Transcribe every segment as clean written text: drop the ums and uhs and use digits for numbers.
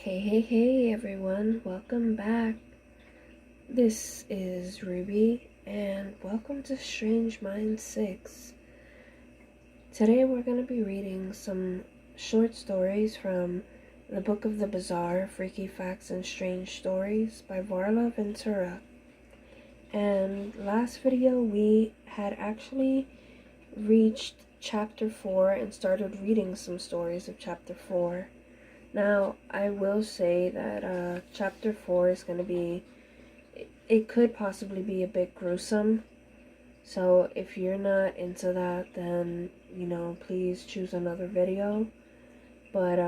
Hey everyone, welcome back. This is Ruby and welcome to Strange Mind 6. Today we're going to be reading some short stories from the Book of the Bizarre, Freaky Facts and Strange Stories by Varla Ventura. And last video we had actually reached chapter 4 and started reading some stories of chapter 4. Now, I will say that chapter 4 is going to be, it could possibly be a bit gruesome. So if you're not into that, then, please choose another video. But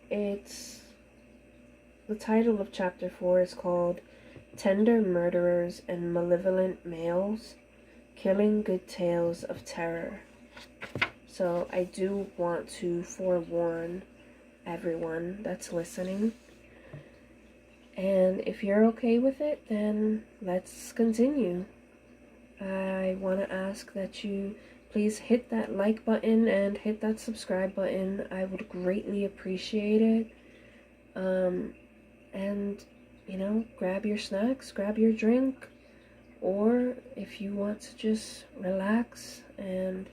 it's, the title of chapter 4 is called Tender Murderers and Malevolent Males, Killing Good Tales of Terror. So I do want to forewarn everyone that's listening, and if you're okay with it, then let's continue. I want to ask that you please hit that like button and hit that subscribe button. I would greatly appreciate it. And grab your snacks, grab your drink, or if you want to just relax and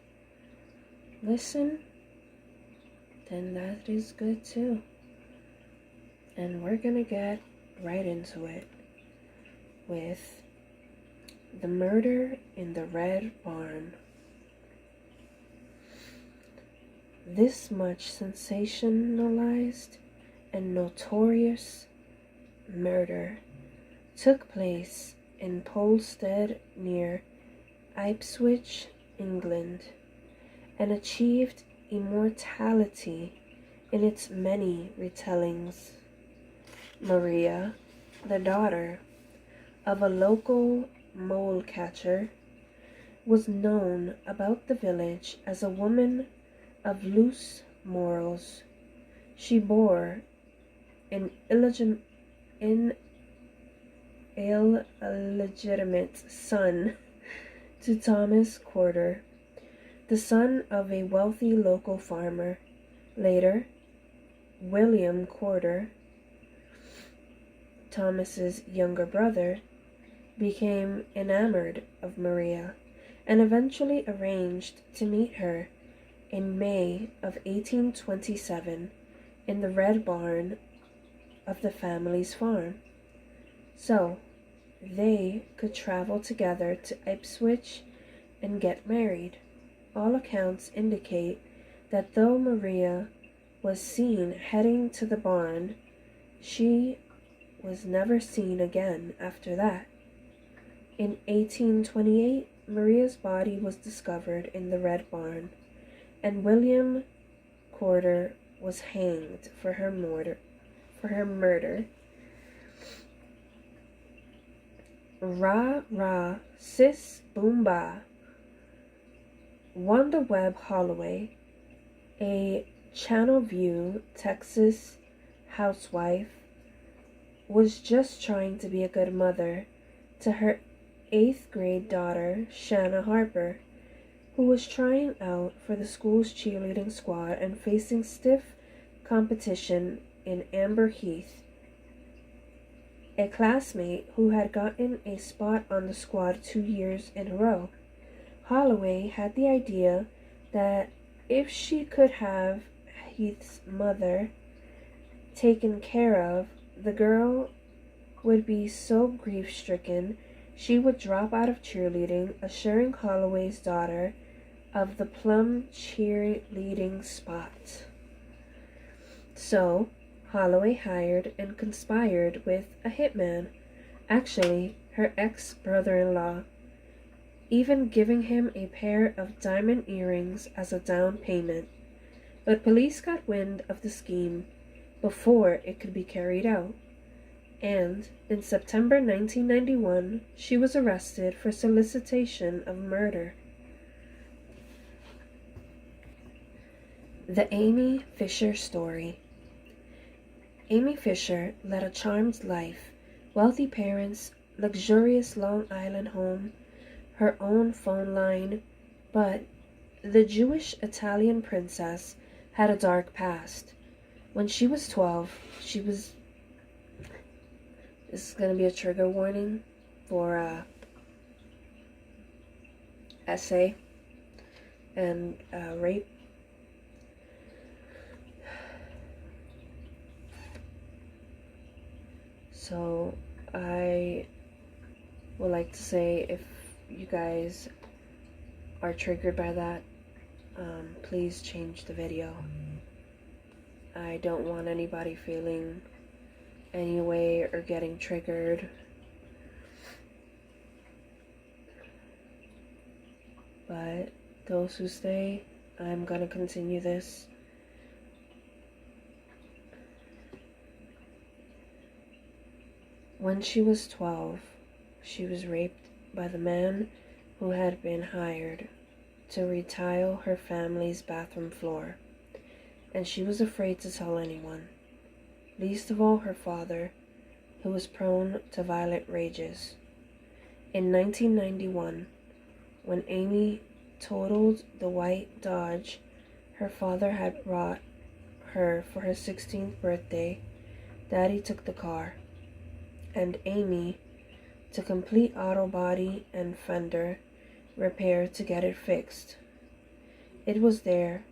listen, then that is good too. And we're gonna get right into it with The Murder in the Red Barn. This much sensationalized and notorious murder took place in Polstead near Ipswich, England, and achieved immortality in its many retellings. Maria, the daughter of a local mole catcher, was known about the village as a woman of loose morals. She bore an illegitimate son to Thomas Corder, the son of a wealthy local farmer. Later, William Corder, Thomas's younger brother, became enamored of Maria and eventually arranged to meet her in May of 1827 in the Red Barn of the family's farm, so they could travel together to Ipswich and get married. All accounts indicate that though Maria was seen heading to the barn, she was never seen again after that. In 1828, Maria's body was discovered in the Red Barn, and William Corder was hanged for her murder. Rah, rah, sis, boom, bah. Wanda Webb Holloway, a Channelview, Texas housewife, was just trying to be a good mother to her 8th grade daughter, Shanna Harper, who was trying out for the school's cheerleading squad and facing stiff competition in Amber Heath, a classmate who had gotten a spot on the squad 2 years in a row. Holloway had the idea that if she could have Heath's mother taken care of, the girl would be so grief-stricken she would drop out of cheerleading, assuring Holloway's daughter of the plum cheerleading spot. So, Holloway hired and conspired with a hitman, actually her ex-brother-in-law, even giving him a pair of diamond earrings as a down payment. But police got wind of the scheme before it could be carried out, and in September 1991, she was arrested for solicitation of murder. The Amy Fisher Story. Amy Fisher led a charmed life, wealthy parents, luxurious Long Island home, her own phone line, but the Jewish Italian princess had a dark past. When she was 12, this is going to be a trigger warning for essay and rape. So I would like to say, if you guys are triggered by that, please change the video. I don't want anybody feeling any way or getting triggered. But those who stay, I'm gonna continue this. When she was 12, she was raped by the man who had been hired to retile her family's bathroom floor, and she was afraid to tell anyone, least of all her father, who was prone to violent rages. In 1991, when Amy totaled the white Dodge her father had brought her for her 16th birthday, Daddy took the car, and Amy to complete auto body and fender repair to get it fixed. It was there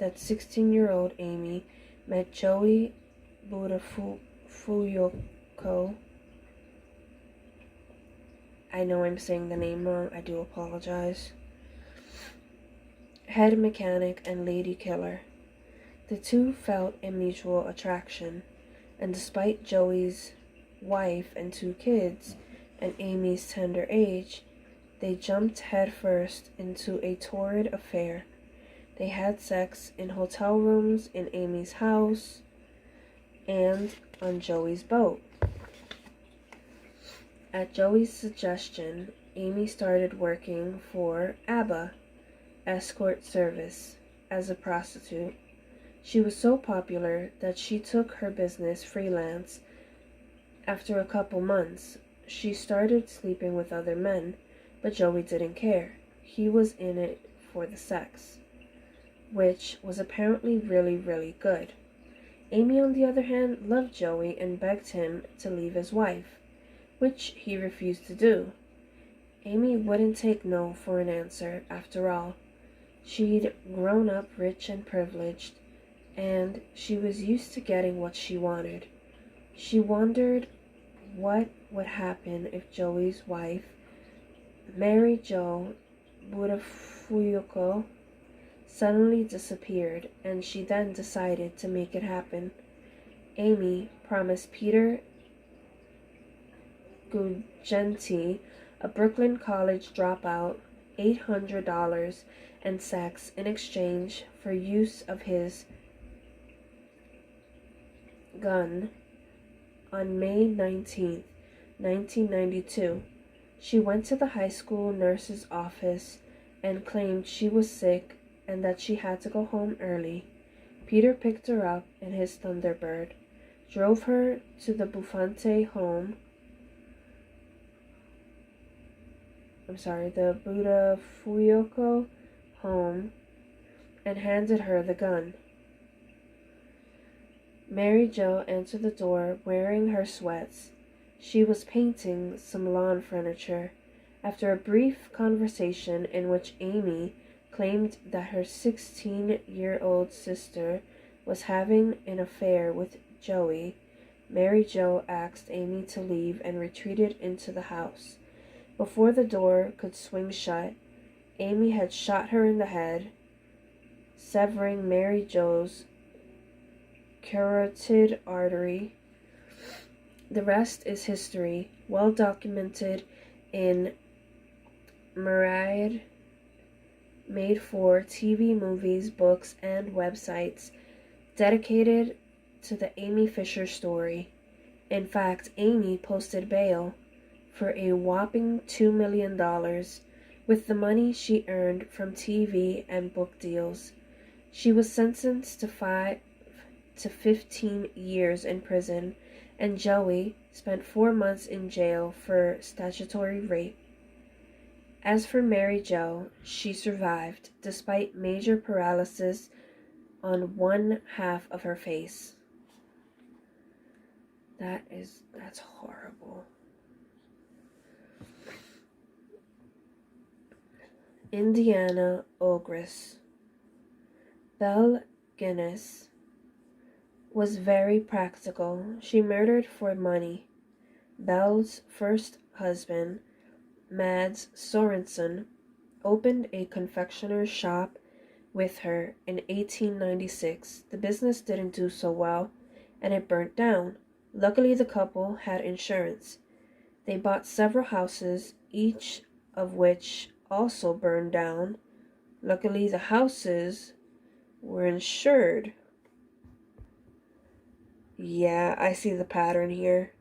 that 16-year-old Amy met Joey Budafuyoko. I know I'm saying the name wrong, I do apologize. Head mechanic and lady killer. The two felt a mutual attraction, and despite Joey's wife and 2 kids and Amy's tender age, they jumped headfirst into a torrid affair. They had sex in hotel rooms, in Amy's house, and on Joey's boat. At Joey's suggestion, Amy started working for ABBA escort service as a prostitute. She was so popular that she took her business freelance. After a couple months, she started sleeping with other men, but Joey didn't care. He was in it for the sex, which was apparently really, really good. Amy, on the other hand, loved Joey and begged him to leave his wife, which he refused to do. Amy wouldn't take no for an answer. After all, she'd grown up rich and privileged, and she was used to getting what she wanted. She wondered what would happen if Joey's wife, Mary Jo Budafuyoko, suddenly disappeared, and she then decided to make it happen. Amy promised Peter Gugenti, a Brooklyn College dropout, $800 and sex in exchange for use of his gun. On May 19, 1992, she went to the high school nurse's office and claimed she was sick and that she had to go home early. Peter picked her up in his Thunderbird, drove her to the the Budafuyoko home, and handed her the gun. Mary Jo answered the door wearing her sweats. She was painting some lawn furniture. After a brief conversation in which Amy claimed that her 16-year-old sister was having an affair with Joey, Mary Jo asked Amy to leave and retreated into the house. Before the door could swing shut, Amy had shot her in the head, severing Mary Jo's carotid artery. The rest is history, well documented in myriad made-for-TV movies, books, and websites dedicated to the Amy Fisher story. In fact, Amy posted bail for a whopping $2 million with the money she earned from TV and book deals. She was sentenced to 5 to 15 years in prison, and Joey spent 4 months in jail for statutory rape. As for Mary Jo, she survived despite major paralysis on one half of her face. That's horrible. Indiana Ogress. Belle Guinness was very practical. She murdered for money. Belle's first husband, Mads Sorensen, opened a confectioner's shop with her in 1896. The business didn't do so well, and it burnt down. Luckily, the couple had insurance. They bought several houses, each of which also burned down. Luckily, the houses were insured. Yeah, I see the pattern here.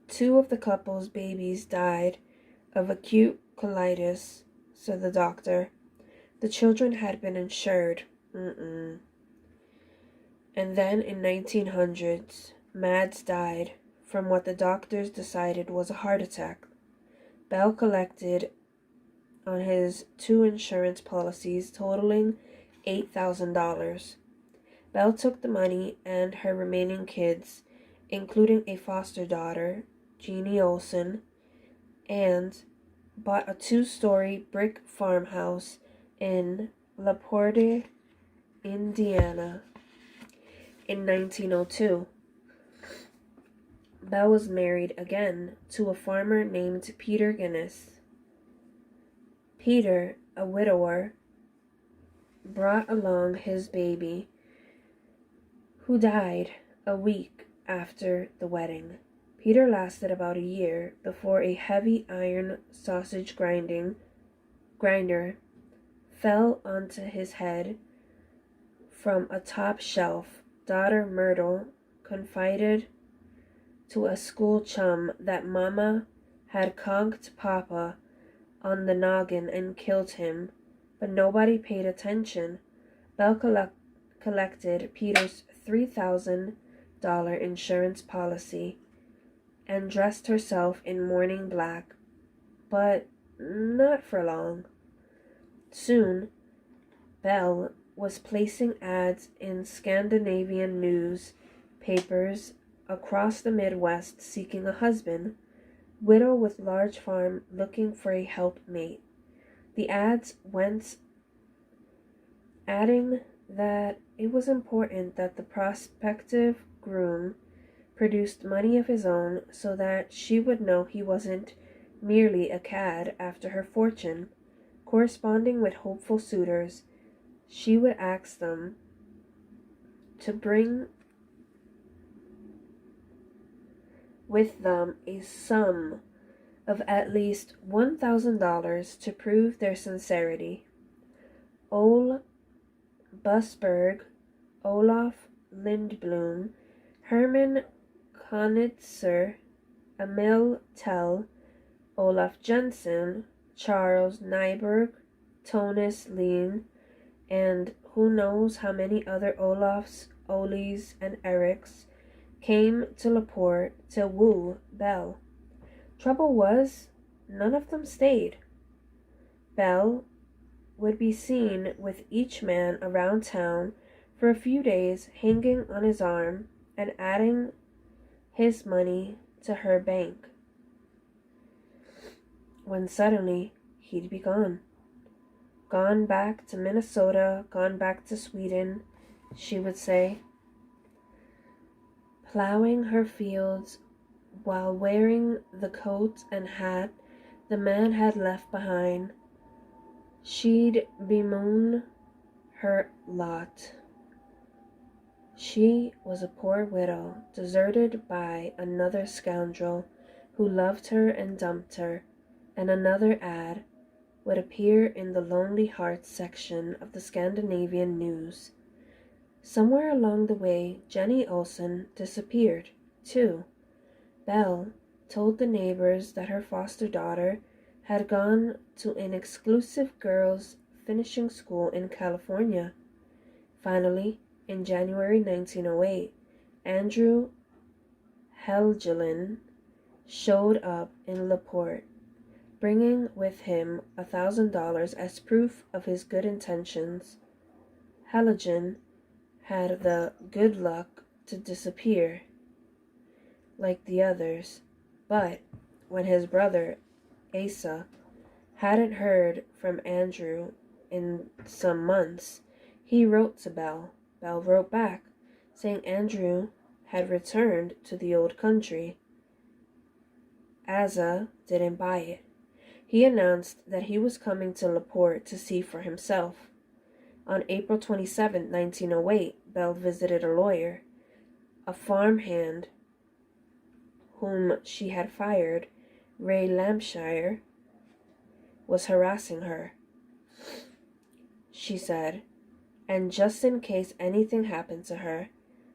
2 of the couple's babies died of acute colitis, said the doctor. The children had been insured. And then in 1900s, Mads died from what the doctors decided was a heart attack. Bell collected on his 2 insurance policies totaling $8,000. Belle took the money and her remaining kids, including a foster daughter, Jeannie Olsen, and bought a 2-story brick farmhouse in LaPorte, Indiana in 1902. Belle was married again to a farmer named Peter Guinness. Peter, a widower, brought along his baby, who died a week after the wedding. Peter lasted about a year before a heavy iron sausage grinder fell onto his head from a top shelf. Daughter Myrtle confided to a school chum that Mama had conked Papa on the noggin and killed him, but nobody paid attention. Belle collected Peter's $3,000 insurance policy and dressed herself in mourning black, but not for long. Soon, Belle was placing ads in Scandinavian newspapers across the Midwest seeking a husband, widow with large farm looking for a helpmate. The ads went adding that it was important that the prospective groom produced money of his own so that she would know he wasn't merely a cad after her fortune. Corresponding with hopeful suitors, she would ask them to bring with them a sum of at least $1,000 to prove their sincerity. Ole Busberg, Olaf Lindblom, Herman Konitzer, Emil Tell, Olaf Jensen, Charles Nyberg, Tonis Lean, and who knows how many other Olafs, Olis, and Erics came to Laporte to woo Belle. Trouble was, none of them stayed. Belle would be seen with each man around town for a few days, hanging on his arm and adding his money to her bank, when suddenly he'd be gone. Gone back to Minnesota, gone back to Sweden, she would say, plowing her fields while wearing the coat and hat the man had left behind. She'd bemoan her lot. She was a poor widow, deserted by another scoundrel who loved her and dumped her, and another ad would appear in the Lonely Hearts section of the Scandinavian News. Somewhere along the way, Jenny Olsen disappeared, too. Belle told the neighbors that her foster daughter had gone to an exclusive girls' finishing school in California. Finally, in January 1908, Andrew Helgelin showed up in Laporte. bringing with him $1,000 as proof of his good intentions. Halogen had the good luck to disappear like the others, but when his brother Asa hadn't heard from Andrew in some months, he wrote to Belle. Belle wrote back, saying Andrew had returned to the old country. Asa didn't buy it. He announced that he was coming to Laporte to see for himself. On April 27, 1908, Belle visited a lawyer. A farmhand whom she had fired, Ray Lampshire, was harassing her. She said, and just in case anything happened to her,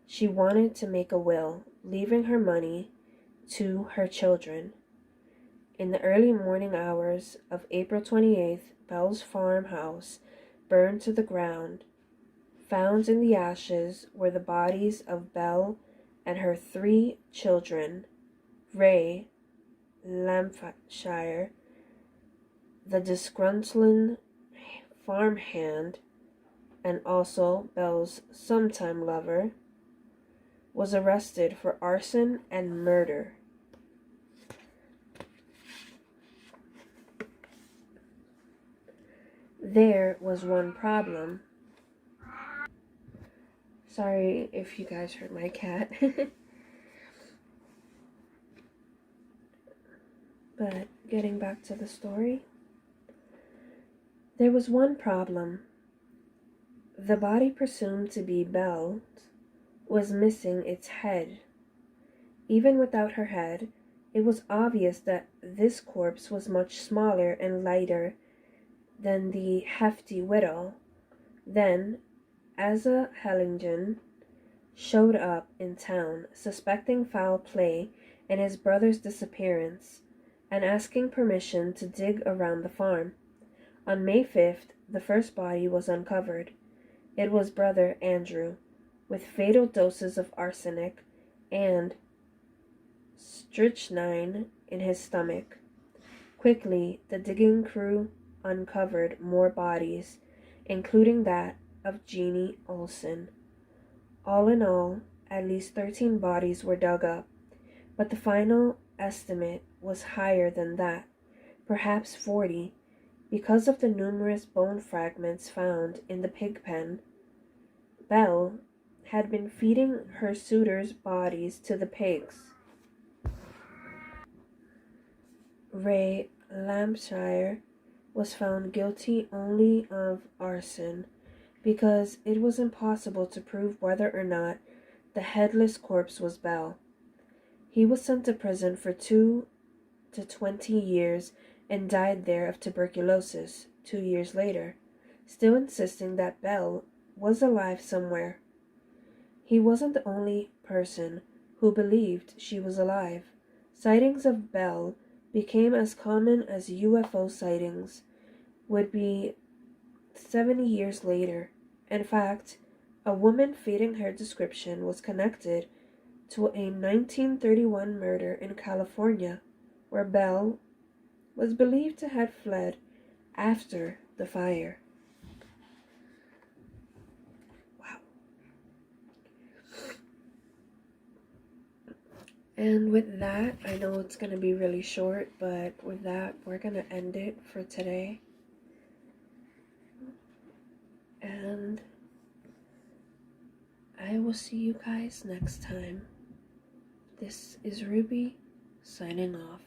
she wanted to make a will, leaving her money to her children. In the early morning hours of April 28th, Belle's farmhouse burned to the ground. Found in the ashes were the bodies of Belle and her 3 children, Ray Lampshire, the disgruntled farmhand, and also Belle's sometime lover, was arrested for arson and murder. There was one problem. Sorry if you guys heard my cat. But getting back to the story, there was one problem. The body presumed to be Belle's was missing its head. Even without her head, it was obvious that this corpse was much smaller and lighter than the hefty widow. Then Asa Hellingen showed up in town, suspecting foul play in his brother's disappearance, and asking permission to dig around the farm. On May 5th, the first body was uncovered. It was brother Andrew, with fatal doses of arsenic and strychnine in his stomach. Quickly, the digging crew uncovered more bodies, including that of Jeannie Olsen. All in all, at least 13 bodies were dug up, but the final estimate was higher than that, perhaps 40, because of the numerous bone fragments found in the pig pen. Belle had been feeding her suitors' bodies to the pigs. Ray Lampshire was found guilty only of arson, because it was impossible to prove whether or not the headless corpse was Belle. He was sent to prison for 2 to 20 years and died there of tuberculosis 2 years later, still insisting that Belle was alive somewhere. He wasn't the only person who believed she was alive. Sightings of Belle became as common as UFO sightings would be 70 years later. In fact, a woman fitting her description was connected to a 1931 murder in California, where Belle was believed to have fled after the fire. Wow. And with that, I know it's going to be really short, but with that, we're going to end it for today. And I will see you guys next time. This is Ruby, signing off.